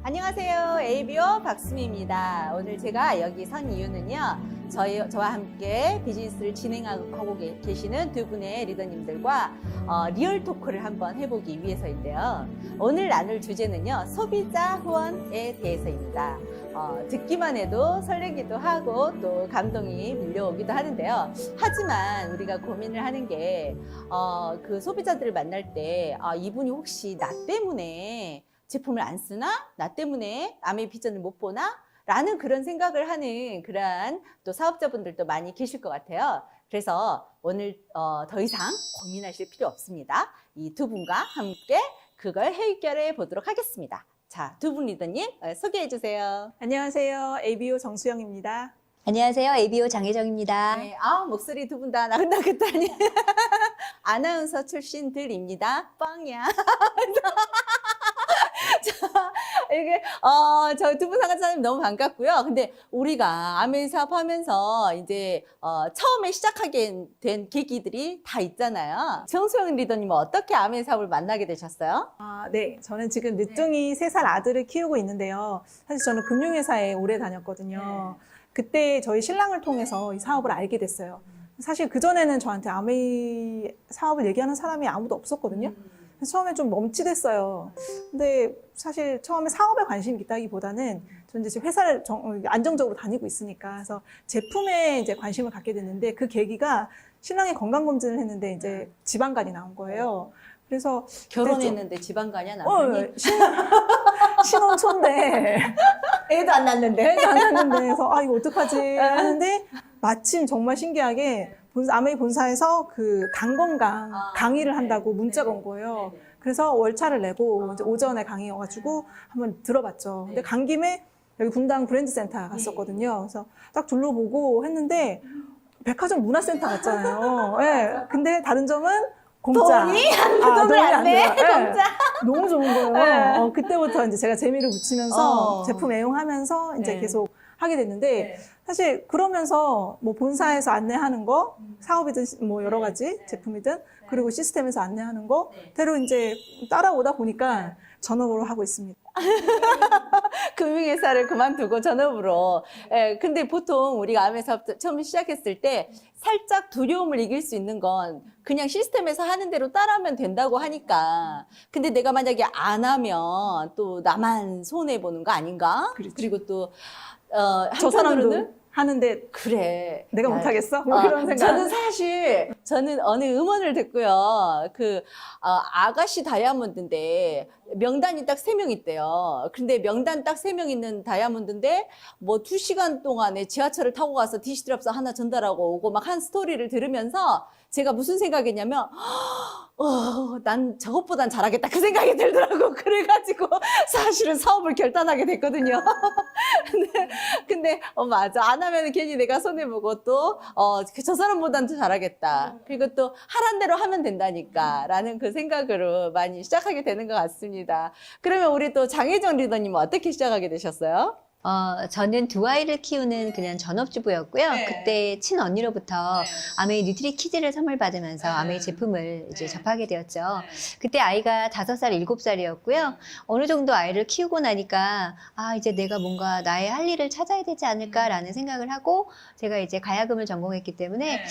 안녕하세요. ABO 박수미입니다. 오늘 제가 여기 선 이유는요. 저와 함께 비즈니스를 진행하고 계시는 두 분의 리더님들과 리얼 토크를 한번 해보기 위해서인데요. 오늘 나눌 주제는요. 소비자 후원에 대해서입니다. 듣기만 해도 설레기도 하고 또 감동이 밀려오기도 하는데요. 하지만 우리가 고민을 하는 게 그 소비자들을 만날 때 이분이 혹시 나 때문에 제품을 안 쓰나? 나 때문에 아메이 비전을 못 보나? 라는 그런 생각을 하는 그러한 또 사업자분들도 많이 계실 것 같아요. 그래서 오늘 더 이상 고민하실 필요 없습니다. 이 두 분과 함께 그걸 해결해 보도록 하겠습니다. 자, 두 분 리더님 소개해 주세요. 안녕하세요. ABO 정수영입니다. 안녕하세요. ABO 장혜정입니다. 네, 목소리 두 분 다 나긋나긋하니 아나운서 출신들입니다. 뻥이야. 자, 이게 저 두 분 상가사님 너무 반갑고요. 근데 우리가 아메이 사업 하면서 이제 처음에 시작하게 된 계기들이 다 있잖아요. 정수영 리더님은 어떻게 아메이 사업을 만나게 되셨어요? 네. 저는 지금 늦둥이 3살 아들을 키우고 있는데요. 사실 저는 금융회사에 오래 다녔거든요. 그때 저희 신랑을 통해서 이 사업을 알게 됐어요. 사실 그전에는 저한테 아메이 사업을 얘기하는 사람이 아무도 없었거든요. 처음에 좀 멈칫했어요. 근데 사실 처음에 사업에 관심이 있다기보다는 저는 이제 회사를 안정적으로 다니고 있으니까 그래서 제품에 이제 관심을 갖게 됐는데 그 계기가 신랑이 건강검진을 했는데 이제 지방간이 나온 거예요. 그래서 결혼했는데 지방간이야 남편이? 신혼초인데 애도 안 낳는데? 애도 안 낳는데 그래서 이거 어떡하지 하는데 마침 정말 신기하게 아메이 본사에서 그 간 건강 강의를 한다고 문자가 온 거예요. 그래서 월차를 내고 이제 오전에 강의여가지고 한번 들어봤죠. 근데 간 김에 여기 분당 브랜드센터 갔었거든요. 그래서 딱 둘러보고 했는데 백화점 문화센터 갔잖아요. 네. 근데 다른 점은 공짜. 돈이 안 돼? 공짜? 너무 좋은 거예요. 그때부터 이제 제가 재미를 붙이면서 제품 애용하면서 이제 계속 하게 됐는데 사실 그러면서 뭐 본사에서 안내하는 거, 사업이든 뭐 여러 가지 제품이든 그리고 시스템에서 안내하는 거 대로 이제 따라오다 보니까 전업으로 하고 있습니다. 금융회사를 그만두고 전업으로. 근데 보통 우리가 아메이 사업 처음 시작했을 때 살짝 두려움을 이길 수 있는 건 그냥 시스템에서 하는 대로 따라하면 된다고 하니까. 근데 내가 만약에 안 하면 또 나만 손해보는 거 아닌가? 그렇죠. 그리고 또 저 사람도 한편으로는 하는데 그래. 내가 못하겠어? 뭐 그런 생각. 저는 어느 음원을 듣고요. 아가씨 다이아몬드인데 명단이 딱 3명 있대요. 근데 명단 딱 3명 있는 다이아몬드인데 뭐 2시간 동안에 지하철을 타고 가서 디시드랍서 하나 전달하고 오고 막 한 스토리를 들으면서 제가 무슨 생각했냐면 난 저것보단 잘하겠다 그 생각이 들더라고. 그래가지고 사실은 사업을 결단하게 됐거든요. 근데 맞아. 안 하면 괜히 내가 손해보고 또 저 사람보단 더 잘하겠다. 그리고 또 하란 대로 하면 된다니까 라는 그 생각으로 많이 시작하게 되는 것 같습니다. 그러면 우리 또 장혜정 리더님은 어떻게 시작하게 되셨어요? 저는 두 아이를 키우는 그냥 전업주부였고요. 그때 친언니로부터 아메이 뉴트리 키즈를 선물 받으면서 아메이 제품을 이제 접하게 되었죠. 그때 아이가 5살, 7살이었고요. 어느 정도 아이를 키우고 나니까 이제 내가 뭔가 나의 할 일을 찾아야 되지 않을까라는 생각을 하고 제가 이제 가야금을 전공했기 때문에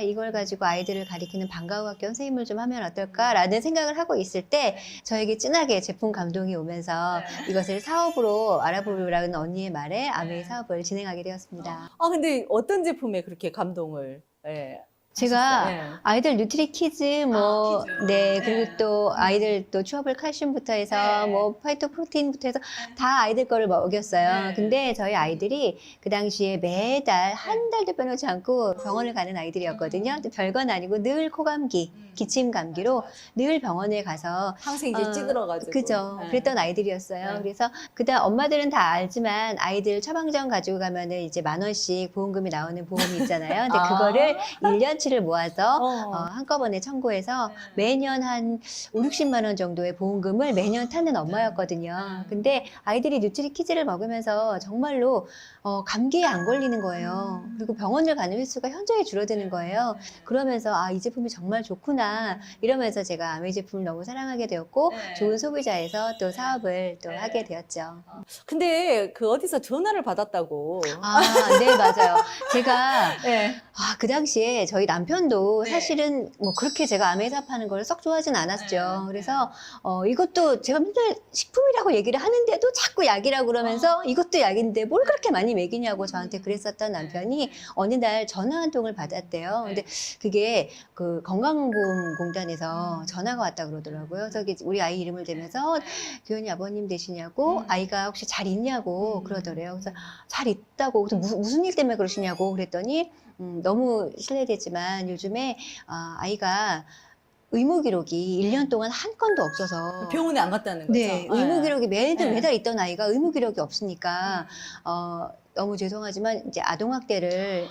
이걸 가지고 아이들을 가리키는 방과후학교 선생님을 좀 하면 어떨까라는 생각을 하고 있을 때 저에게 진하게 제품 감동이 오면서 이것을 사업으로 알아보라는 언니의 말에 아메이 사업을 진행하게 되었습니다. 근데 어떤 제품에 그렇게 감동을 제가 네. 아이들 뉴트리키즈 뭐 키즈. 네, 네. 그리고 또 아이들 또 추어블 칼슘부터 해서 네. 뭐 파이토 프로테인부터 해서 다 아이들 거를 먹였어요. 네. 근데 저희 아이들이 그 당시에 매달 한 달도 빼놓지 않고 병원을 가는 아이들이었거든요. 근데 별건 아니고 늘 코감기, 기침 감기로 늘 병원에 가서 항상 이제 찌들어가지고. 그죠. 네. 그랬던 아이들이었어요. 네. 그래서 그다음 엄마들은 다 알지만 아이들 처방전 가지고 가면은 이제 10,000원씩 보험금이 나오는 보험이 있잖아요. 근데 아. 그거를 1년치를 모아서 어. 한꺼번에 청구해서 매년 한 5, 60만 원 정도의 보험금을 매년 타는 엄마였거든요. 근데 아이들이 뉴트리키즈를 먹으면서 정말로 감기에 안 걸리는 거예요. 그리고 병원을 가는 횟수가 현저히 줄어드는 거예요. 그러면서 아, 이 제품이 정말 좋구나 이러면서 제가 아메이 제품을 너무 사랑하게 되었고 네. 좋은 소비자에서 또 사업을 또 네. 하게 되었죠. 근데 그 어디서 전화를 받았다고. 아, 네, 맞아요. 제가 네. 그 당시에 저희 남편도 네. 사실은 뭐 그렇게 제가 아메이 사업하는 걸 썩 좋아하진 않았죠. 네. 그래서 이것도 제가 맨날 식품이라고 얘기를 하는데도 자꾸 약이라고 그러면서 이것도 약인데 뭘 그렇게 많이 먹이냐고 저한테 그랬었던 남편이 어느 날 전화 한 통을 받았대요. 근데 그게 그 건강보험공단에서 전화가 왔다 그러더라고요. 그래서 우리 아이 이름을 대면서 교현이 아버님 되시냐고 아이가 혹시 잘 있냐고 그러더래요. 그래서 잘 있다고 그래서 무슨 일 때문에 그러시냐고 그랬더니 너무 실례되지만 요즘에 아이가 의무 기록이 1년 동안 한 건도 없어서 병원에 안 갔다는 거죠. 네, 의무 기록이 매달 네. 매달 있던 아이가 의무 기록이 없으니까 너무 죄송하지만 이제 아동학대를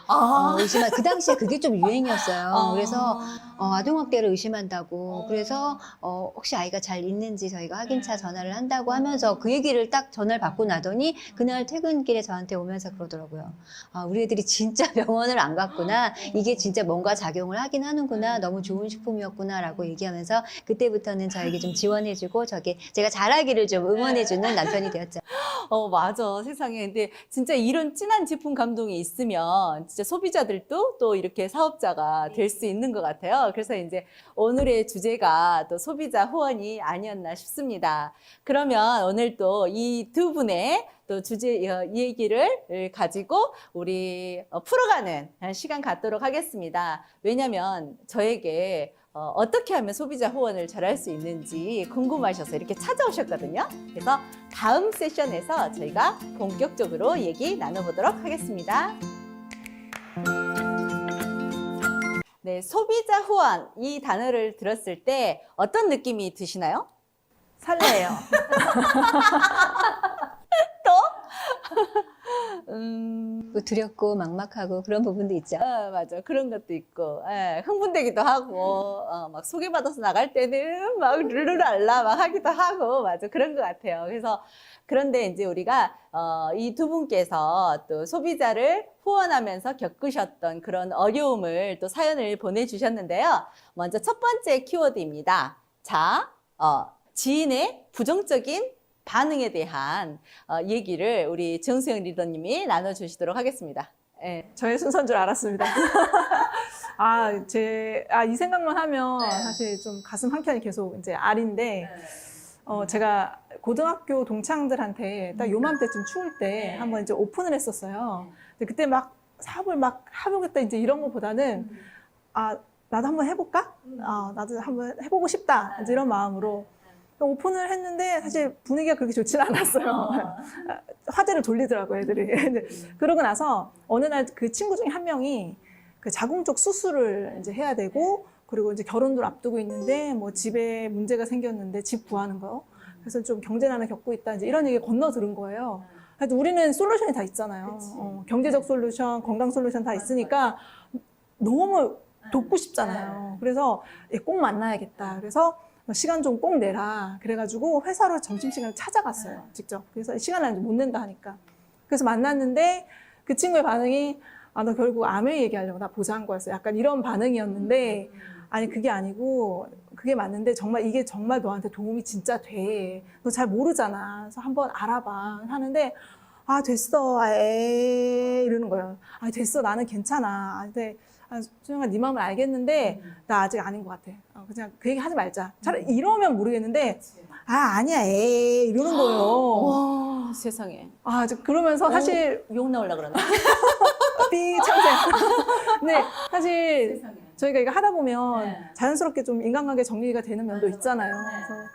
의심한 그 당시에 그게 좀 유행이었어요. 그래서 아동학대를 의심한다고 그래서 혹시 아이가 잘 있는지 저희가 확인차 전화를 한다고 하면서 그 얘기를 딱 전화를 받고 나더니 그날 퇴근길에 저한테 오면서 그러더라고요. 아, 우리 애들이 진짜 병원을 안 갔구나. 이게 진짜 뭔가 작용을 하긴 하는구나. 너무 좋은 식품이었구나라고 얘기하면서 그때부터는 저에게 좀 지원해주고 제가 잘하기를 좀 응원해주는 남편이 되었죠. 맞아. 세상에. 근데 진짜 이런 진한 제품 감동이 있으면 진짜 소비자들도 또 이렇게 사업자가 될 수 있는 것 같아요. 그래서 이제 오늘의 주제가 또 소비자 후원이 아니었나 싶습니다. 그러면 오늘 또 이 두 분의 또 주제 이 얘기를 가지고 우리 풀어가는 시간 갖도록 하겠습니다. 왜냐면 저에게 어떻게 하면 소비자 후원을 잘할 수 있는지 궁금하셔서 이렇게 찾아오셨거든요. 그래서 다음 세션에서 저희가 본격적으로 얘기 나눠보도록 하겠습니다. 네, 소비자 후원 이 단어를 들었을 때 어떤 느낌이 드시나요? 설레요. 또 두렵고 막막하고 그런 부분도 있죠. 맞아. 그런 것도 있고, 흥분되기도 하고, 막 소개받아서 나갈 때는 막 룰루랄라 막 하기도 하고, 맞아. 그런 것 같아요. 그래서, 그런데 이제 우리가, 이 두 분께서 또 소비자를 후원하면서 겪으셨던 그런 어려움을 또 사연을 보내주셨는데요. 먼저 첫 번째 키워드입니다. 자, 지인의 부정적인 반응에 대한 얘기를 우리 정수영 리더님이 나눠주시도록 하겠습니다. 네. 저의 순서인 줄 알았습니다. 이 생각만 하면 사실 좀 가슴 한켠이 계속 이제 아린데, 제가 고등학교 동창들한테 딱 요맘때쯤 추울 때 한번 이제 오픈을 했었어요. 근데 그때 막 사업을 막 해보겠다 이제 이런 것보다는, 나도 한번 해볼까? 나도 한번 해보고 싶다. 이제 이런 마음으로 오픈을 했는데 사실 분위기가 그렇게 좋지는 않았어요. 화제를 돌리더라고요, 애들이. 근데 그러고 나서 어느 날 그 친구 중에 한 명이 그 자궁적 수술을 이제 해야 되고 그리고 이제 결혼도 앞두고 있는데 뭐 집에 문제가 생겼는데 집 구하는 거. 그래서 좀 경제난을 겪고 있다. 이제 이런 얘기 건너 들은 거예요. 그래도 우리는 솔루션이 다 있잖아요. 경제적 솔루션, 건강 솔루션 다 있으니까 너무 돕고 싶잖아요. 그래서 꼭 만나야겠다. 그래서 시간 좀 꼭 내라. 그래가지고 회사로 점심시간을 찾아갔어요. 직접. 그래서 시간을 못 낸다 하니까. 그래서 만났는데 그 친구의 반응이 너 결국 아메이 얘기하려고 나 보자한 거였어요. 약간 이런 반응이었는데 아니 그게 아니고 그게 맞는데 정말 이게 정말 너한테 도움이 진짜 돼. 너 잘 모르잖아. 그래서 한번 알아봐. 하는데 됐어. 이러는 거예요. 됐어. 나는 괜찮아. 근데 수영아 네 마음을 알겠는데 나 아직 아닌 것 같아. 그냥 그 얘기 하지 말자. 차라리 이러면 모르겠는데 아니야 이러는 거예요. 와, 세상에. 그러면서 사실 욕 나오려고 그러나? 삐 참새. 근데 사실 세상에. 저희가 이거 하다 보면 네. 자연스럽게 좀 인간관계 정리가 되는 면도 있잖아요. 그래서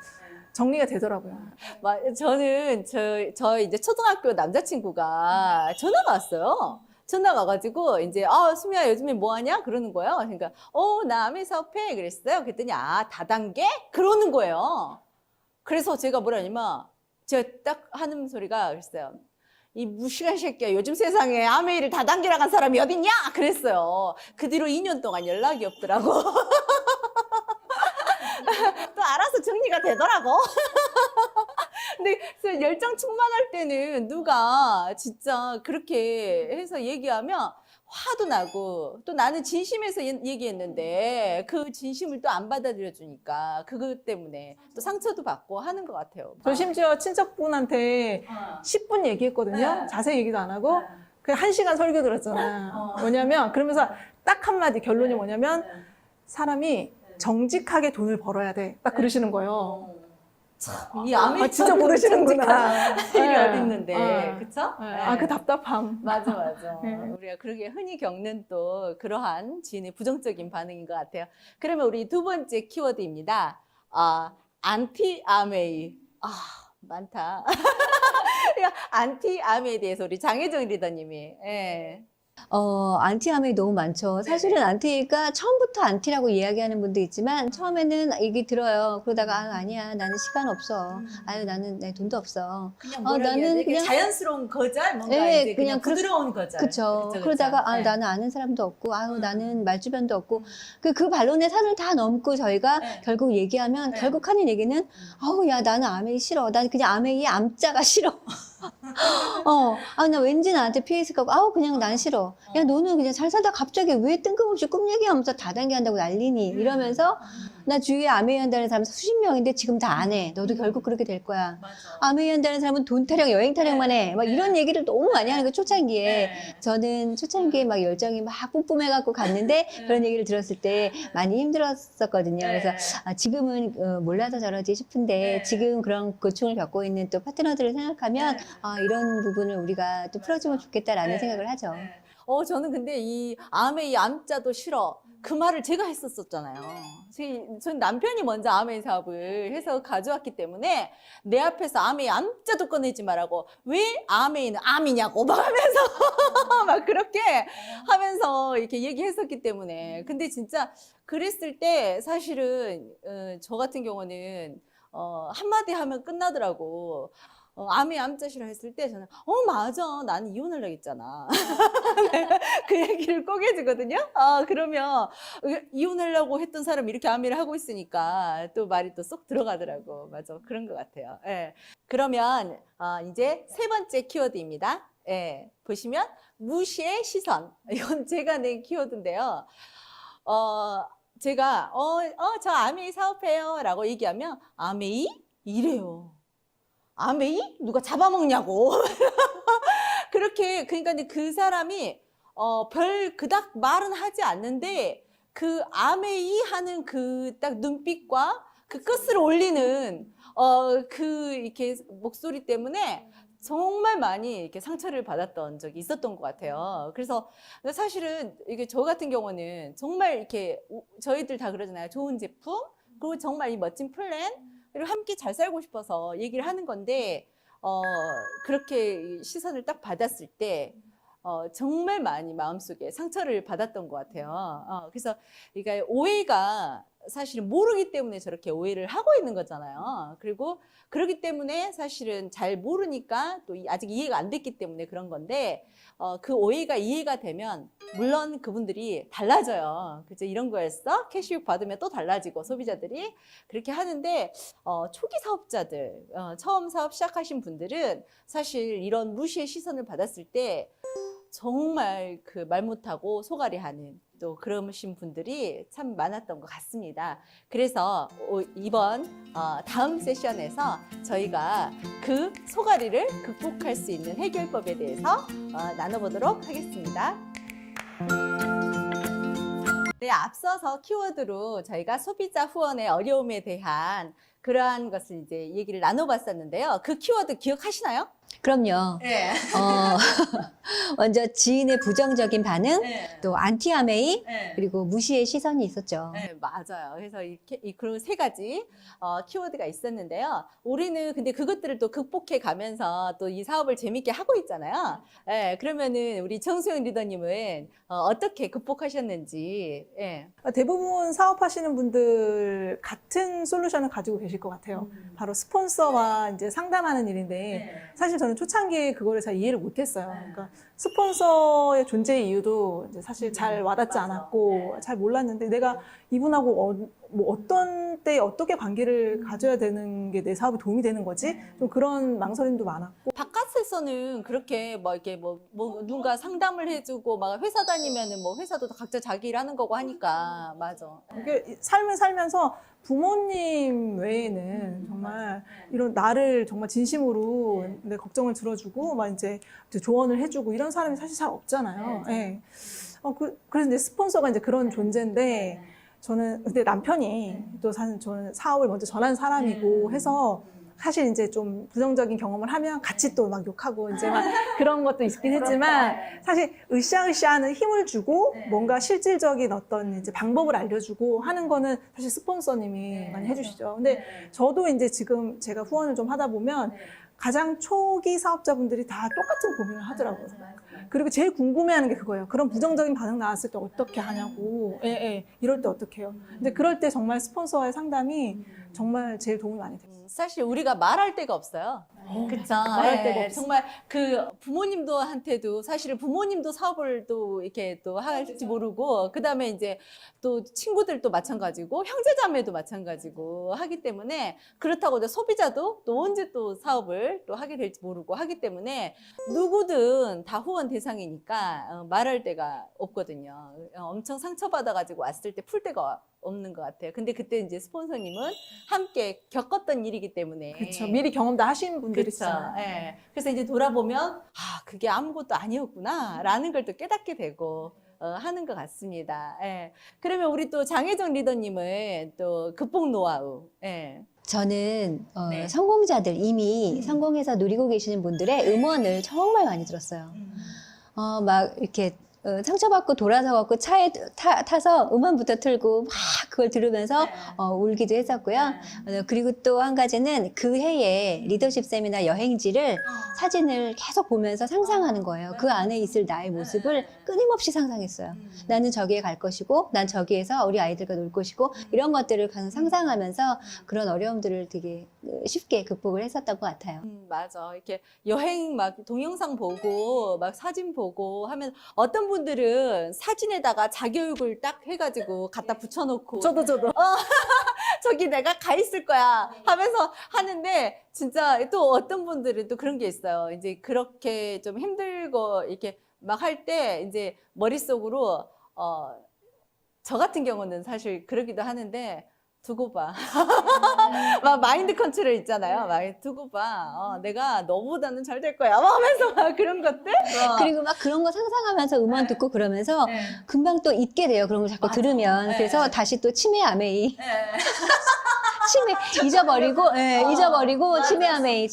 정리가 되더라고요. 저는 저 이제 초등학교 남자친구가 전화가 왔어요. 전화가 와가지고 이제 수미야 요즘에 뭐 하냐 그러는 거예요. 그러니까 나 아메 사업해 그랬어요. 그랬더니 다단계 그러는 거예요. 그래서 제가 뭐라냐면 제가 딱 하는 소리가 그랬어요. 이 무시한 새끼야 요즘 세상에 아메이를 다단계라고 한 사람이 어딨냐 그랬어요. 그 뒤로 2년 동안 연락이 없더라고. 또 알아서 정리가 되더라고. 근데 열정 충만할 때는 누가 진짜 그렇게 해서 얘기하면 화도 나고 또 나는 진심에서 얘기했는데 그 진심을 또 안 받아들여 주니까 그것 때문에 또 상처도 받고 하는 것 같아요. 저 심지어 친척분한테 10분 얘기했거든요. 네. 자세히 얘기도 안 하고 그냥 1시간 설교 들었잖아. 뭐냐면 그러면서 딱 한마디 결론이 뭐냐면 사람이 정직하게 돈을 벌어야 돼. 딱 그러시는 거예요. 이 아메 진짜 모르시는구나. 일이 네. 어디 있는데, 네. 그쵸? 그 답답함. 맞아. 네. 우리가 그러게 흔히 겪는 또 그러한 지인의 부정적인 반응인 것 같아요. 그러면 우리 두 번째 키워드입니다. 안티 아메이. 많다. 안티 아메이에 대해서 우리 장혜정 리더님이. 예. 안티함이 너무 많죠. 사실은 안티가 처음부터 안티라고 이야기하는 분도 있지만 처음에는 얘기 들어요. 그러다가 아니야 나는 시간 없어. 나는 내 돈도 없어. 그냥 나는 그냥 자연스러운 거절, 뭔가 네, 이제 그냥 부드러운 거절. 그쵸. 그쵸. 그러다가 네. 나는 아는 사람도 없고 나는 말주변도 없고 그 반론의 산을 다 넘고 저희가 네. 결국 얘기하면 네. 결국 하는 얘기는 야 나는 아메이 싫어. 난 그냥 아메이의 암자가 싫어. 나 왠지 나한테 피해 있을 거고 그냥 난 싫어. 야 너는 그냥 잘 살다 갑자기 왜 뜬금없이 꿈 얘기하면서 다단계 한다고 난리니 이러면서 나 주위에 아메이 한다는 사람 수십 명인데 지금 다 안 해. 너도 결국 그렇게 될 거야. 맞아. 아메이 한다는 사람은 돈 타령, 여행 타령만 해. 막 이런 얘기를 너무 많이 하는 거 초창기에. 네. 저는 초창기에 막 열정이 막 뿜뿜해갖고 갔는데 그런 얘기를 들었을 때 많이 힘들었었거든요. 그래서 지금은 몰라서 저러지 싶은데 지금 그런 고충을 겪고 있는 또 파트너들을 생각하면 이런 부분을 우리가 또 풀어주면 좋겠다라는 생각을 하죠. 저는 근데 이 아메이 암자도 싫어. 그 말을 제가 했었잖아요. 전 남편이 먼저 아메이 사업을 해서 가져왔기 때문에 내 앞에서 아메이 암자도 꺼내지 말라고. 왜 아메이는 암이냐고 막 하면서 막 그렇게 하면서 이렇게 얘기했었기 때문에. 근데 진짜 그랬을 때 사실은 저 같은 경우는 한마디 하면 끝나더라고. 아메이 암자 싫어 했을 때 저는 맞아 나는 이혼하려고 했잖아. 그 얘기를 꼭 해주거든요. 그러면 이혼하려고 했던 사람이 이렇게 아메이를 하고 있으니까 또 말이 또 쏙 들어가더라고. 맞아 그런 것 같아요. 예. 그러면 이제 세 번째 키워드입니다. 예. 보시면 무시의 시선. 이건 제가 낸 키워드인데요. 제가 저 아메이 사업해요 라고 얘기하면 아메이? 이래요. 아메이? 누가 잡아먹냐고. 그렇게, 그러니까 그 사람이, 별 그닥 말은 하지 않는데, 그 아메이 하는 그 딱 눈빛과 그 끝을 올리는, 이렇게 목소리 때문에 정말 많이 이렇게 상처를 받았던 적이 있었던 것 같아요. 그래서 사실은 이게 저 같은 경우는 정말 이렇게 저희들 다 그러잖아요. 좋은 제품, 그리고 정말 이 멋진 플랜, 그리고 함께 잘 살고 싶어서 얘기를 하는 건데 그렇게 시선을 딱 받았을 때 정말 많이 마음속에 상처를 받았던 것 같아요. 그래서 그러니까 오해가 사실은 모르기 때문에 저렇게 오해를 하고 있는 거잖아요. 그리고 그렇기 때문에 사실은 잘 모르니까 또 아직 이해가 안 됐기 때문에 그런 건데 그 오해가 이해가 되면 물론 그분들이 달라져요. 그죠? 이런 거였어? 캐시백 받으면 또 달라지고 소비자들이 그렇게 하는데 초기 사업자들 처음 사업 시작하신 분들은 사실 이런 무시의 시선을 받았을 때 정말 그 말 못하고 소갈이 하는 또 그러신 분들이 참 많았던 것 같습니다. 그래서 이번 다음 세션에서 저희가 그 소갈이를 극복할 수 있는 해결법에 대해서 나눠보도록 하겠습니다. 네, 앞서서 키워드로 저희가 소비자 후원의 어려움에 대한 그러한 것을 이제 얘기를 나눠봤었는데요. 그 키워드 기억하시나요? 그럼요. 네. 먼저 지인의 부정적인 반응, 네. 또 안티 아메이, 네. 그리고 무시의 시선이 있었죠. 네, 맞아요. 그래서 그런 세 가지 키워드가 있었는데요. 우리는 근데 그것들을 또 극복해 가면서 또 이 사업을 재밌게 하고 있잖아요. 예, 그러면은 우리 정수영 리더님은 어떻게 극복하셨는지. 예. 대부분 사업하시는 분들 같은 솔루션을 가지고 계실 것 같아요. 바로 스폰서와 이제 상담하는 일인데 사실 저는 초창기에 그거를 잘 이해를 못했어요. 그러니까 스폰서의 존재 이유도 이제 사실 잘 와닿지 않았고 잘 몰랐는데 내가 이분하고 뭐 어떤 때 어떻게 관계를 가져야 되는 게 내 사업에 도움이 되는 거지? 좀 그런 망설임도 많았고. 바깥에서는 그렇게 뭐 이렇게 뭐 누군가 상담을 해주고 막 회사 다니면은 뭐 회사도 다 각자 자기 일 하는 거고 하니까 맞아. 이게 삶을 살면서 부모님 외에는 정말 이런 나를 정말 진심으로 내 걱정을 들어주고 막 이제 조언을 해주고 이런 사람이 사실 잘 없잖아요. 예. 그래서 이제 스폰서가 이제 그런 존재인데 저는 근데 남편이 또 사실 저는 사업을 먼저 전한 사람이고 해서 사실 이제 좀 부정적인 경험을 하면 같이 또 막 욕하고 이제 막 그런 것도 있긴 했지만 사실 으쌰으쌰하는 힘을 주고 뭔가 실질적인 어떤 이제 방법을 알려주고 하는 거는 사실 스폰서님이 많이 해주시죠. 근데 저도 이제 지금 제가 후원을 좀 하다 보면 가장 초기 사업자분들이 다 똑같은 고민을 하더라고요. 그리고 제일 궁금해하는 게 그거예요. 그런 부정적인 반응 나왔을 때 어떻게 하냐고. 이럴 때 어떻게 해요. 근데 그럴 때 정말 스폰서와의 상담이 정말 제일 도움이 많이 됐어요. 사실 우리가 말할 데가 없어요. 그쵸. 말할 데가 없어. 정말 그 부모님도 한테도 사실은 부모님도 사업을 또 이렇게 또 할지 모르고 그 다음에 이제 또 친구들도 마찬가지고 형제자매도 마찬가지고 하기 때문에 그렇다고 이제 소비자도 또 언제 또 사업을 또 하게 될지 모르고 하기 때문에 누구든 다 후원 대상이니까 말할 데가 없거든요. 엄청 상처받아가지고 왔을 때 풀 데가 없는 것 같아요. 근데 그때 이제 스폰서님은 함께 겪었던 일이기 때문에. 그렇죠. 미리 경험 다 하신 분들이 그렇죠. 있어요. 예. 그래서 이제 돌아보면 그게 아무것도 아니었구나라는 걸 또 깨닫게 되고 하는 것 같습니다. 예. 그러면 우리 또 장혜정 리더님은 또 극복 노하우. 예. 저는 네. 성공자들 이미 성공해서 누리고 계시는 분들의 음원을 정말 많이 들었어요. 막 이렇게 상처받고 돌아서 갖고 차에 타서 음원부터 틀고 막 그걸 들으면서 울기도 했었고요. 그리고 또 한 가지는 그 해에 리더십 세미나 여행지를 사진을 계속 보면서 상상하는 거예요. 그 안에 있을 나의 모습을 끊임없이 상상했어요. 나는 저기에 갈 것이고, 난 저기에서 우리 아이들과 놀 것이고, 이런 것들을 가서 상상하면서 그런 어려움들을 되게 쉽게 극복을 했었던 것 같아요. 맞아. 이렇게 여행 막 동영상 보고 막 사진 보고 하면 어떤 분들은 사진에다가 자기 얼굴 딱 해가지고 갖다 붙여놓고 저도. 저기 내가 가 있을 거야 하면서 하는데 진짜 또 어떤 분들은 또 그런 게 있어요. 이제 그렇게 좀 힘들고 이렇게 막 할 때 이제 머릿속으로 저 같은 경우는 사실 그러기도 하는데 두고 봐. 막 마인드 컨트롤 있잖아요. 막 두고 봐. 내가 너보다는 잘 될 거야. 막 하면서 막 그런 것들. 그리고 막 그런 거 상상하면서 음원 듣고 그러면서 금방 또 잊게 돼요. 그런 걸 자꾸 들으면. 그래서 다시 또 치매 아메이. 잊어버리고 치매 아메이,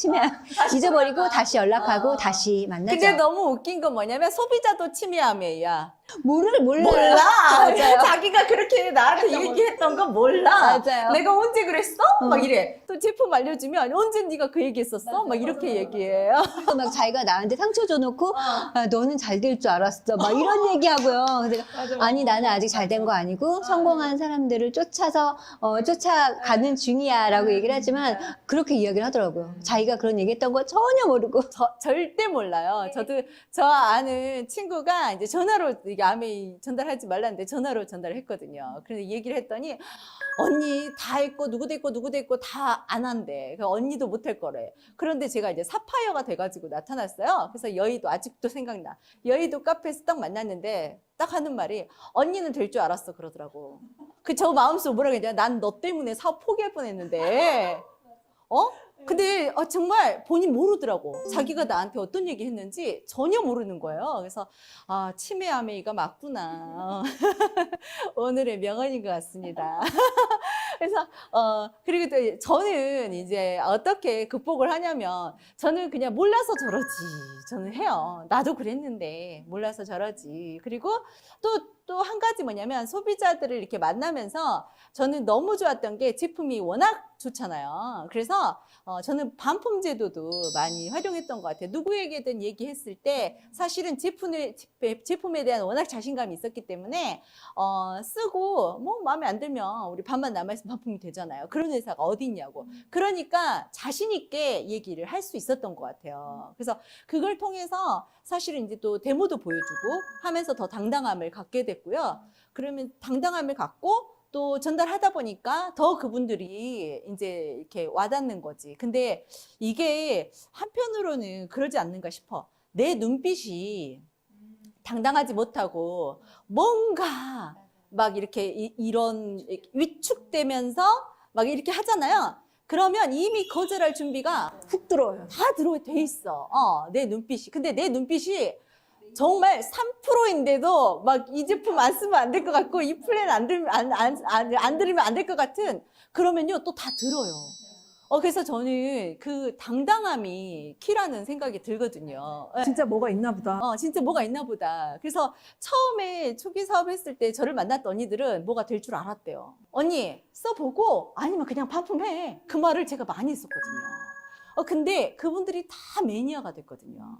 잊어버리고 다시 연락하고 다시 만나죠. 근데 너무 웃긴 건 뭐냐면 소비자도 치매암이야. 몰라. 맞아요. 자기가 그렇게 나한테 얘기했던 건 몰라. 맞아요. 내가 언제 그랬어? 막 이래. 또 제품 알려주면 언제 네가 그 얘기했었어? 막 이렇게 얘기해요. 그래서 막 자기가 나한테 상처 줘놓고 너는 잘 될 줄 알았어. 막 이런 얘기하고요. 그래서 아니 나는 아직 잘 된 거 아니고 성공한 사람들을 쫓아가는 중이야 라고 얘기를 하지만 그렇게 이야기를 하더라고요. 자기가 그런 얘기했던 거 전혀 모르고. 절대 몰라요. 저도 저 아는 친구가 이제 전화로 이게 아메이 전달하지 말라는데 전화로 전달을 했거든요. 그래서 얘기를 했더니 언니 다 했고 누구도 했고 다 안 한대. 언니도 못할 거래. 그런데 제가 이제 사파이어가 돼가지고 나타났어요. 그래서 여의도 아직도 생각나. 여의도 카페에서 딱 만났는데 딱 하는 말이 언니는 될 줄 알았어 그러더라고. 저 마음속으로 뭐라고 했냐. 난 너 때문에 사업 포기할 뻔했는데 근데 정말 본인 모르더라고. 자기가 나한테 어떤 얘기 했는지 전혀 모르는 거예요. 그래서 치매 아메이가 맞구나. 오늘의 명언인 것 같습니다. 그래서 그리고 또 저는 이제 어떻게 극복을 하냐면 저는 그냥 몰라서 저러지. 저는 해요. 나도 그랬는데 몰라서 저러지. 그리고 또 한 가지 뭐냐면 소비자들을 이렇게 만나면서 저는 너무 좋았던 게 제품이 워낙 좋잖아요. 그래서 저는 반품 제도도 많이 활용했던 것 같아요. 누구에게든 얘기했을 때 사실은 제품에 대한 워낙 자신감이 있었기 때문에 쓰고 뭐 마음에 안 들면 우리 반만 남아있으면 반품이 되잖아요. 그런 회사가 어디 있냐고. 그러니까 자신 있게 얘기를 할 수 있었던 것 같아요. 그래서 그걸 통해서 사실은 이제 또 데모도 보여주고 하면서 더 당당함을 갖게 됐고요. 그러면 당당함을 갖고 또 전달하다 보니까 더 그분들이 이제 이렇게 와닿는 거지. 근데 이게 한편으로는 그러지 않는가 싶어. 내 눈빛이 당당하지 못하고 뭔가 막 이렇게 이런 위축되면서 막 이렇게 하잖아요. 그러면 이미 거절할 준비가 훅 들어요. 다 돼 있어. 내 눈빛이. 근데 내 눈빛이 정말 3%인데도 막 이 제품 안 쓰면 안 될 것 같고 이 플랜 안 들으면 안 될 것 같은 그러면요 또 다 들어요. 그래서 저는 그 당당함이 키라는 생각이 들거든요. 진짜 뭐가 있나 보다. 진짜 뭐가 있나 보다. 그래서 처음에 초기 사업 했을 때 저를 만났던 언니들은 뭐가 될 줄 알았대요. 언니 써보고 아니면 그냥 반품해. 그 말을 제가 많이 했었거든요. 근데 그분들이 다 매니아가 됐거든요.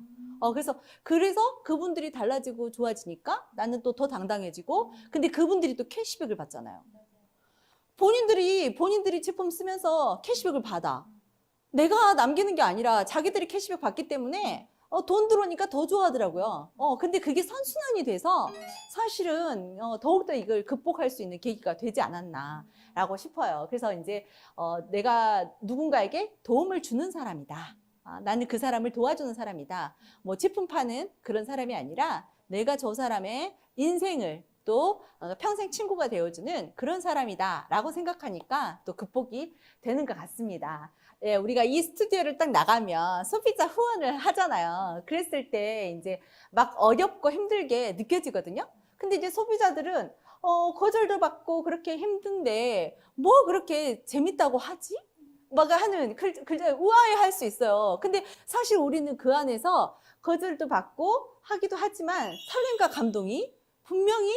그래서 그분들이 달라지고 좋아지니까 나는 또 더 당당해지고 근데 그분들이 또 캐시백을 받잖아요. 본인들이 제품 쓰면서 캐시백을 받아. 내가 남기는 게 아니라 자기들이 캐시백 받기 때문에 돈 들어오니까 더 좋아하더라고요. 근데 그게 선순환이 돼서 사실은 더욱더 이걸 극복할 수 있는 계기가 되지 않았나라고 싶어요. 그래서 이제 내가 누군가에게 도움을 주는 사람이다. 나는 그 사람을 도와주는 사람이다. 뭐 제품 파는 그런 사람이 아니라 내가 저 사람의 인생을 또 평생 친구가 되어주는 그런 사람이다 라고 생각하니까 또 극복이 되는 것 같습니다. 예, 우리가 이 스튜디오를 딱 나가면 소비자 후원을 하잖아요. 그랬을 때 이제 막 어렵고 힘들게 느껴지거든요. 근데 이제 소비자들은 거절도 받고 그렇게 힘든데 뭐 그렇게 재밌다고 하지? 막 하는 우아해 할 수 있어요. 근데 사실 우리는 그 안에서 거절도 받고 하기도 하지만 설렘과 감동이 분명히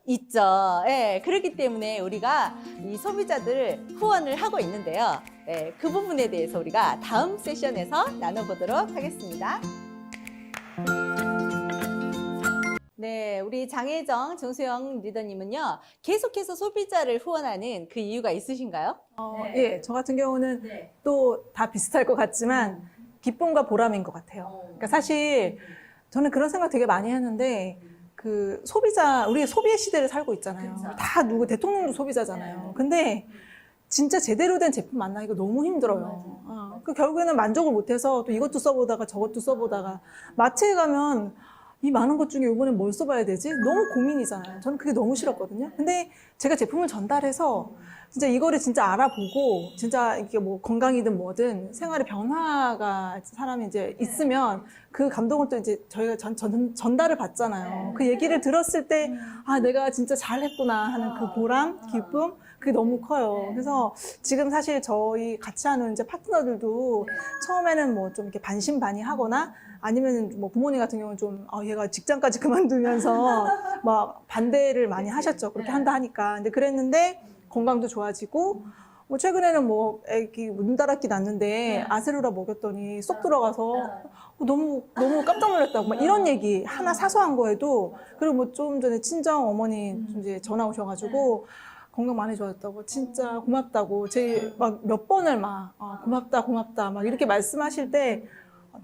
있죠. 예, 그렇기 때문에 우리가 이 소비자들 후원을 하고 있는데요. 예, 그 부분에 대해서 우리가 다음 세션에서 나눠보도록 하겠습니다. 네, 우리 장혜정, 정수영 리더님은요, 계속해서 소비자를 후원하는 그 이유가 있으신가요? 예, 저 같은 경우는 또 다 비슷할 것 같지만 기쁨과 보람인 것 같아요. 그러니까 사실 저는 그런 생각 되게 많이 했는데 그 우리 소비의 시대를 살고 있잖아요. 다 대통령도 소비자잖아요. 근데 진짜 제대로 된 제품 만나기가 너무 힘들어요. 그 결국에는 만족을 못해서 또 이것도 써보다가 저것도 써보다가 마트에 가면 이 많은 것 중에 이번엔 뭘 써봐야 되지? 너무 고민이잖아요. 저는 그게 너무 싫었거든요. 근데 제가 제품을 전달해서 진짜 이거를 진짜 알아보고 진짜 이게 뭐 건강이든 뭐든 생활의 변화가 사람이 이제 있으면 그 감동을 또 이제 저희가 전달을 받잖아요. 그 얘기를 들었을 때 내가 진짜 잘했구나 하는 그 보람, 기쁨 그게 너무 커요. 그래서 지금 사실 저희 같이 하는 이제 파트너들도 처음에는 뭐 좀 이렇게 반신반의하거나 아니면 뭐 부모님 같은 경우는 좀 얘가 직장까지 그만두면서 막 반대를 많이 하셨죠. 그렇게 한다 하니까. 근데 그랬는데 건강도 좋아지고 뭐 최근에는 뭐 애기 문다락기 났는데 아세로라 먹였더니 쏙 들어가서 너무 깜짝 놀랐다고 막 이런 얘기 하나 사소한 거에도 그리고 뭐 좀 전에 친정 어머니 이제 전화 오셔가지고 건강 많이 좋아졌다고 진짜 고맙다고 제 막 몇 번을 막 고맙다 막 이렇게 말씀하실 때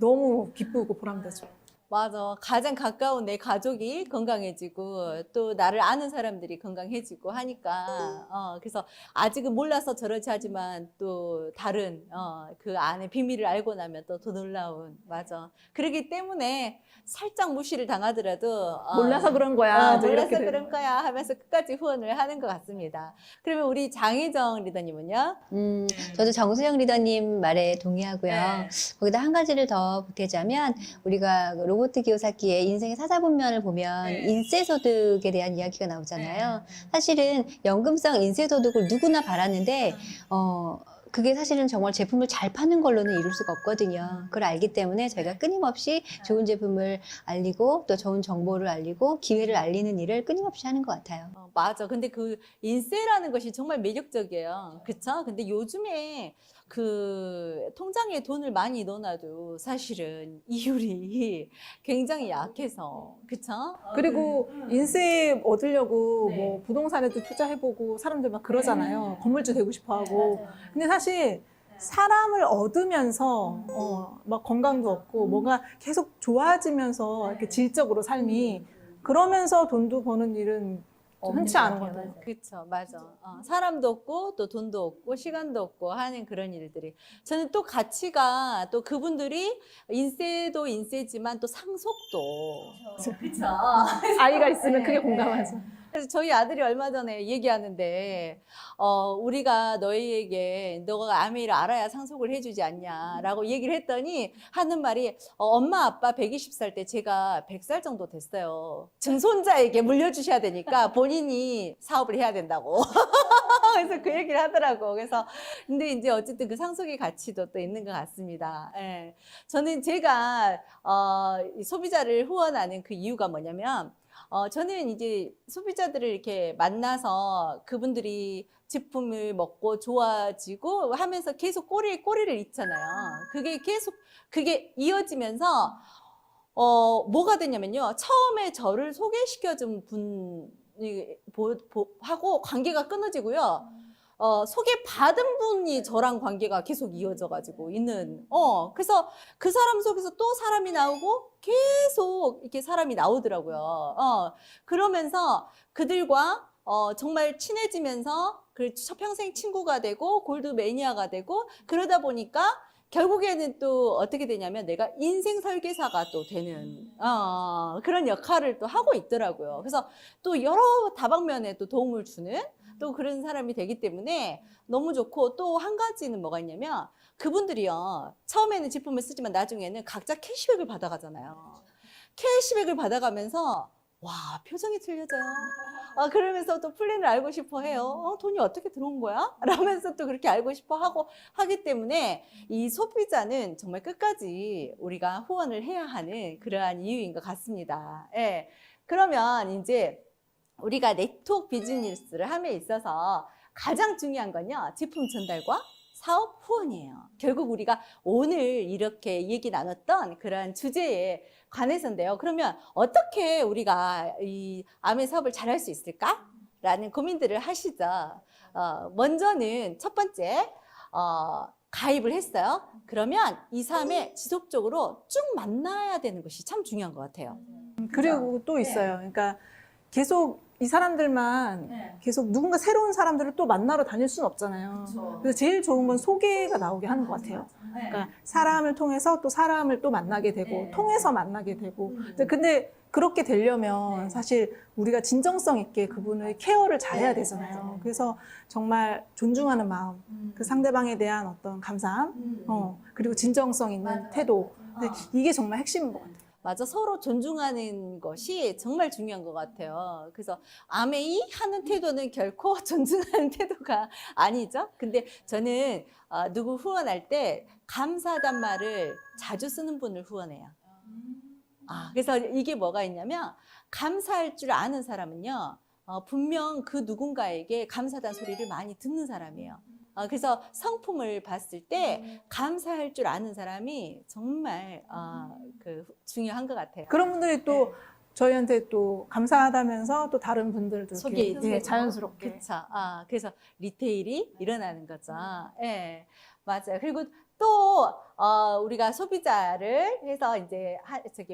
너무 기쁘고 보람되죠. 맞아. 가장 가까운 내 가족이 건강해지고 또 나를 아는 사람들이 건강해지고 하니까 그래서 아직은 몰라서 저러지 하지만 또 다른 그 안에 비밀을 알고 나면 또 더 놀라운 맞아. 그렇기 때문에 살짝 무시를 당하더라도 몰라서 그런 거야. 이제 몰라서 이렇게 그런 거야 하면서 끝까지 후원을 하는 것 같습니다. 그러면 우리 장혜정 리더님은요? 저도 정수영 리더님 말에 동의하고요. 거기다 한 가지를 더 보태자면 우리가 로버트 기요사키의 인생의 사사분면을 보면 인세소득에 대한 이야기가 나오잖아요. 사실은 연금성 인세소득을 누구나 바라는데 그게 사실은 정말 제품을 잘 파는 걸로는 이룰 수가 없거든요. 그걸 알기 때문에 저희가 끊임없이 좋은 제품을 알리고 또 좋은 정보를 알리고 기회를 알리는 일을 끊임없이 하는 것 같아요. 맞아. 근데 그 인세라는 것이 정말 매력적이에요. 그쵸? 근데 요즘에 그 통장에 돈을 많이 넣어놔도 사실은 이율이 굉장히 약해서. 그쵸? 그리고 인세 얻으려고 뭐 부동산에도 투자해보고 사람들 막 그러잖아요. 건물주 되고 싶어 하고. 근데 사실 사람을 얻으면서 막 건강도 얻고 뭐가 계속 좋아지면서 이렇게 질적으로 삶이 그러면서 돈도 버는 일은 흔치 않은 것 같아요. 그쵸, 맞아. 사람도 없고, 또 돈도 없고, 시간도 없고 하는 그런 일들이. 저는 또 가치가, 또 그분들이 인세도 인세지만 또 상속도. 그쵸. 아이가 있으면 크게 공감하죠. 그래서 저희 아들이 얼마 전에 얘기하는데, 우리가 너희에게 너가 아메이를 알아야 상속을 해주지 않냐라고 얘기를 했더니 하는 말이, 엄마 아빠 120살 때 제가 100살 정도 됐어요. 증손자에게 물려주셔야 되니까 본인이 사업을 해야 된다고. 그래서 그 얘기를 하더라고. 그래서 근데 이제 어쨌든 그 상속의 가치도 또 있는 것 같습니다. 예. 저는 제가 이 소비자를 후원하는 그 이유가 뭐냐면, 저는 이제 소비자들을 이렇게 만나서 그분들이 제품을 먹고 좋아지고 하면서 계속 꼬리를 잇잖아요. 그게 이어지면서, 뭐가 되냐면요. 처음에 저를 소개시켜준 분이 하고 관계가 끊어지고요. 소개받은 분이 저랑 관계가 계속 이어져가지고 있는, 그래서 그 사람 속에서 또 사람이 나오고 계속 이렇게 사람이 나오더라고요. 그러면서 그들과 정말 친해지면서 평생 친구가 되고 골드 매니아가 되고 그러다 보니까 결국에는 또 어떻게 되냐면 내가 인생 설계사가 또 되는 그런 역할을 또 하고 있더라고요. 그래서 또 여러 다방면에 또 도움을 주는 또 그런 사람이 되기 때문에 너무 좋고 또 한 가지는 뭐가 있냐면 그분들이요. 처음에는 제품을 쓰지만 나중에는 각자 캐시백을 받아가잖아요. 캐시백을 받아가면서 와 표정이 틀려져요. 그러면서 또 플랜을 알고 싶어 해요. 돈이 어떻게 들어온 거야? 라면서 또 그렇게 알고 싶어 하고 하기 때문에 이 소비자는 정말 끝까지 우리가 후원을 해야 하는 그러한 이유인 것 같습니다. 예. 그러면 이제 우리가 네트워크 비즈니스를 함에 있어서 가장 중요한 건요. 제품 전달과 사업 후원이에요. 결국 우리가 오늘 이렇게 얘기 나눴던 그런 주제에 관해서인데요. 그러면 어떻게 우리가 이 아메 사업을 잘할 수 있을까? 라는 고민들을 하시죠. 먼저는 첫 번째, 가입을 했어요. 그러면 이 삶에 지속적으로 쭉 만나야 되는 것이 참 중요한 것 같아요. 그리고 또 있어요. 그러니까 계속 이 사람들만 계속 누군가 새로운 사람들을 또 만나러 다닐 수는 없잖아요. 그래서 제일 좋은 건 소개가 나오게 하는 것 같아요. 그러니까 사람을 통해서 또 사람을 또 만나게 되고 통해서 만나게 되고. 근데 그렇게 되려면 사실 우리가 진정성 있게 그분의 케어를 잘해야 되잖아요. 그래서 정말 존중하는 마음, 그 상대방에 대한 어떤 감사함, 그리고 진정성 있는 태도. 근데 이게 정말 핵심인 것 같아요. 맞아. 서로 존중하는 것이 정말 중요한 것 같아요. 그래서 아메이 하는 태도는 결코 존중하는 태도가 아니죠. 근데 저는 누구 후원할 때 감사하단 말을 자주 쓰는 분을 후원해요. 그래서 이게 뭐가 있냐면 감사할 줄 아는 사람은요. 분명 그 누군가에게 감사하다는 소리를 많이 듣는 사람이에요. 그래서 상품을 봤을 때 감사할 줄 아는 사람이 정말 중요한 것 같아요. 그런 분들이 또 저희한테 또 감사하다면서 또 다른 분들도 소개해 자연스럽게. 그렇죠. 그래서 리테일이 일어나는 거죠. 예, 맞아요. 그리고 또 우리가 소비자를 해서 이제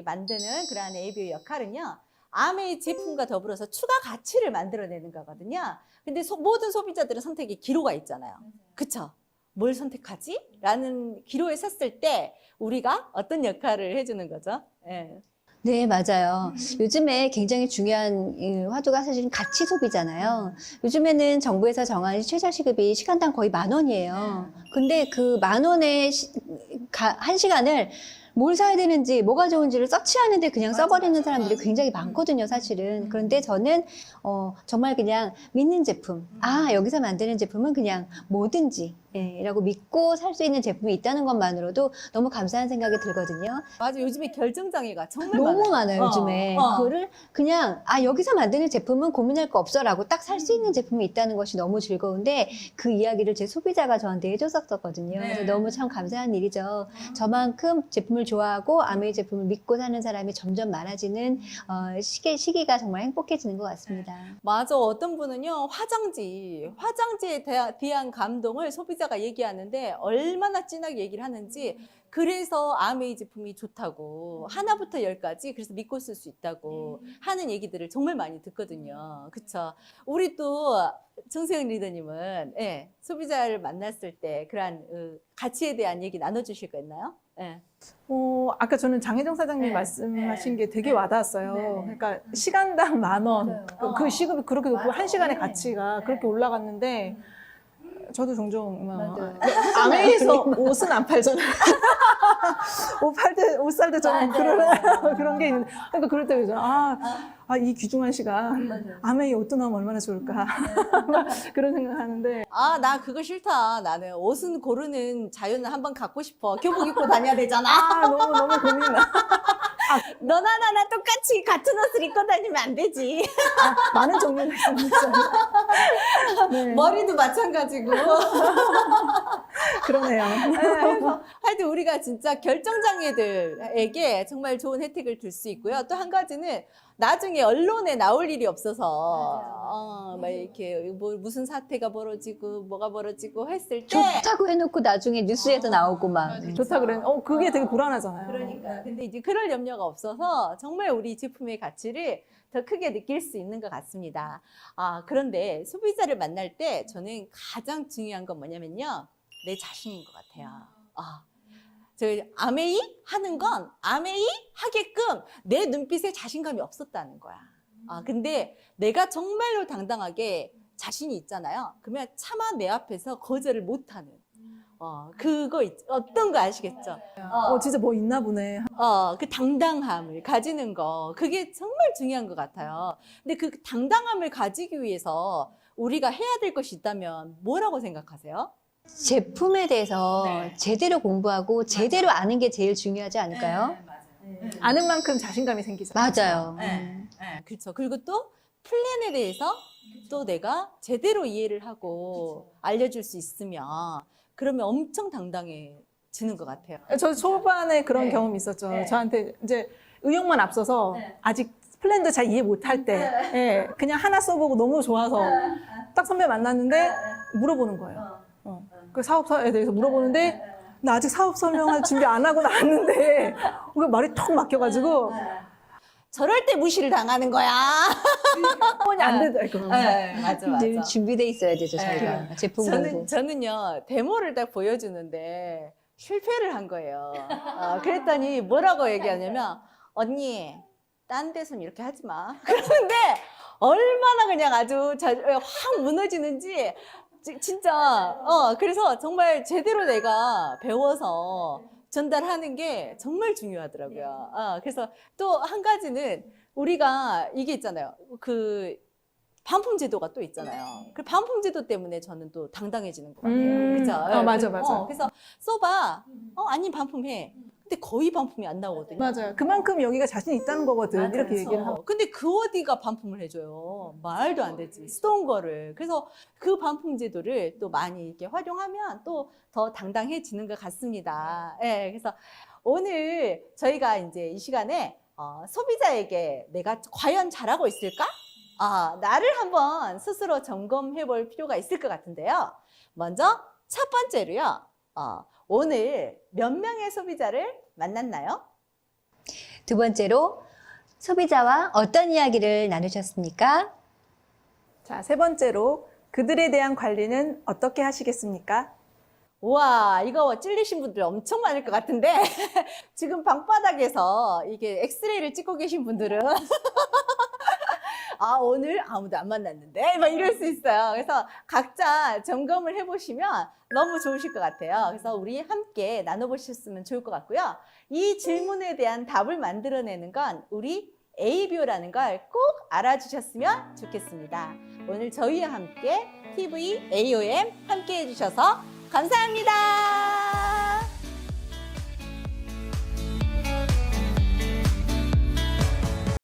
만드는 그러한 ABO 역할은요. 아메이 제품과 더불어서 추가 가치를 만들어내는 거거든요. 근데 모든 소비자들은 선택의 기로가 있잖아요. 그쵸? 뭘 선택하지? 라는 기로에 섰을 때 우리가 어떤 역할을 해주는 거죠? 예. 네, 맞아요. 요즘에 굉장히 중요한 이 화두가 사실은 가치 소비잖아요. 요즘에는 정부에서 정한 최저시급이 시간당 거의 10,000원이에요. 근데 그 10,000원의 한 시간을 뭘 사야 되는지, 뭐가 좋은지를 서치하는데 그냥 써버리는 사람들이 굉장히 많거든요, 사실은. 그런데 저는 정말 그냥 믿는 제품, 여기서 만드는 제품은 그냥 뭐든지 라고 믿고 살 수 있는 제품이 있다는 것만으로도 너무 감사한 생각이 들거든요. 맞아, 요즘에 결정장애가 정말 너무 많아요, 요즘에. 어. 그거를 그냥, 여기서 만드는 제품은 고민할 거 없어라고 딱 살 수 있는 제품이 있다는 것이 너무 즐거운데, 그 이야기를 제 소비자가 저한테 해줬었거든요. 네. 그래서 너무 참 감사한 일이죠. 저만큼 제품을 좋아하고 아메이 제품을 믿고 사는 사람이 점점 많아지는 시기가 정말 행복해지는 것 같습니다. 맞아. 어떤 분은요, 화장지에 대한 감동을 소비자가 얘기하는데 얼마나 진하게 얘기를 하는지, 그래서 아메이 제품이 좋다고, 하나부터 열까지 그래서 믿고 쓸 수 있다고 하는 얘기들을 정말 많이 듣거든요. 그쵸? 우리 또 정세영 리더님은 소비자를 만났을 때 그러한 가치에 대한 얘기 나눠주실 거 있나요? 아까 저는 장혜정 사장님 말씀하신 게 되게 와닿았어요. 그러니까 시간당 10,000원. 그 시급이 그렇게 높고 한 시간의 가치가 그렇게 올라갔는데 저도 종종 아메이에서 옷은 안 팔잖아요. 옷 살 때 저는 그런 게 있는데, 그러니까 그럴 때 그죠. 이 귀중한 시간 아메이 옷도 나오면 얼마나 좋을까. 그런 생각하는데. 나 그거 싫다. 나는 옷은 고르는 자유는 한번 갖고 싶어. 교복 입고 다녀야 되잖아. 너무 고민나. 너나 나나 똑같이 같은 옷을 입고 다니면 안 되지. 많은 종류가 있습니다. 네. 머리도 마찬가지고. 그러네요. 그래서 하여튼 우리가 진짜 결정장애들에게 정말 좋은 혜택을 줄 수 있고요. 또 한 가지는 나중에 언론에 나올 일이 없어서 막 이렇게 무슨 사태가 벌어지고 뭐가 벌어지고 했을 때 좋다고 해놓고 나중에 뉴스에서 나오고 막. 좋다 그래. 그게 되게 불안하잖아요. 그러니까. 근데 이제 그럴 염려가 없어서 정말 우리 제품의 가치를 더 크게 느낄 수 있는 것 같습니다. 그런데 소비자를 만날 때 저는 가장 중요한 건 뭐냐면요. 내 자신인 것 같아요. 저 아메이 하는 건 아메이 하게끔 내 눈빛에 자신감이 없었다는 거야. 근데 내가 정말로 당당하게 자신이 있잖아요. 그러면 차마 내 앞에서 거절을 못하는. 그거 어떤 거 아시겠죠? 진짜 뭐 있나 보네. 그 당당함을 가지는 거, 그게 정말 중요한 것 같아요. 근데 그 당당함을 가지기 위해서 우리가 해야 될 것이 있다면 뭐라고 생각하세요? 제품에 대해서 제대로 공부하고 제대로 아는 게 제일 중요하지 않을까요? 아는 만큼 자신감이 생기잖아요. 맞아요. 그렇죠. 그리고 또 플랜에 대해서 또 내가 제대로 이해를 하고 알려줄 수 있으면 그러면 엄청 당당해지는 것 같아요. 저 초반에 그런 경험이 있었죠. 저한테 이제 의욕만 앞서서 아직 플랜도 잘 이해 못할 때 그냥 하나 써보고 너무 좋아서 딱 선배 만났는데 물어보는 거예요. 그 사업에 대해서 물어보는데 나 아직 사업 설명할 준비 안 하고 나왔는데 말이 턱 막혀가지고 저럴 때 무시를 당하는 거야. 안 되더라고요. 맞아. 늘 준비돼 있어야 되죠, 저희가. 제품 공부. 저는요, 데모를 딱 보여주는데 실패를 한 거예요. 그랬더니 뭐라고 얘기하냐면, 언니, 딴 데서는 이렇게 하지 마. 그런데 얼마나 그냥 아주 확 무너지는지, 진짜, 그래서 정말 제대로 내가 배워서 전달하는 게 정말 중요하더라고요. 그래서 또 한 가지는 우리가 이게 있잖아요. 그 반품 제도가 또 있잖아요. 그 반품 제도 때문에 저는 또 당당해지는 것 같아요. 그죠? 맞아. 그래서 써봐. 아니, 반품해. 근데 거의 반품이 안 나오거든요. 맞아요. 그만큼 여기가 자신 있다는 거거든. 이렇게 얘기를 하고. 근데 그 어디가 반품을 해줘요. 말도 안 되지. 쓰던 거를. 그래서 그 반품 제도를 또 많이 이렇게 활용하면 또 더 당당해지는 것 같습니다. 그래서 오늘 저희가 이제 이 시간에 소비자에게 내가 과연 잘하고 있을까? 나를 한번 스스로 점검해 볼 필요가 있을 것 같은데요. 먼저 첫 번째로요. 오늘 몇 명의 소비자를 만났나요? 두 번째로 소비자와 어떤 이야기를 나누셨습니까? 자, 세 번째로 그들에 대한 관리는 어떻게 하시겠습니까? 우와, 이거 찔리신 분들 엄청 많을 것 같은데 지금 방바닥에서 이게 엑스레이를 찍고 계신 분들은 아, 오늘 아무도 안 만났는데? 막 이럴 수 있어요. 그래서 각자 점검을 해보시면 너무 좋으실 것 같아요. 그래서 우리 함께 나눠보셨으면 좋을 것 같고요. 이 질문에 대한 답을 만들어내는 건 우리 ABO라는 걸 꼭 알아주셨으면 좋겠습니다. 오늘 저희와 함께 TV AOM 함께 해주셔서 감사합니다.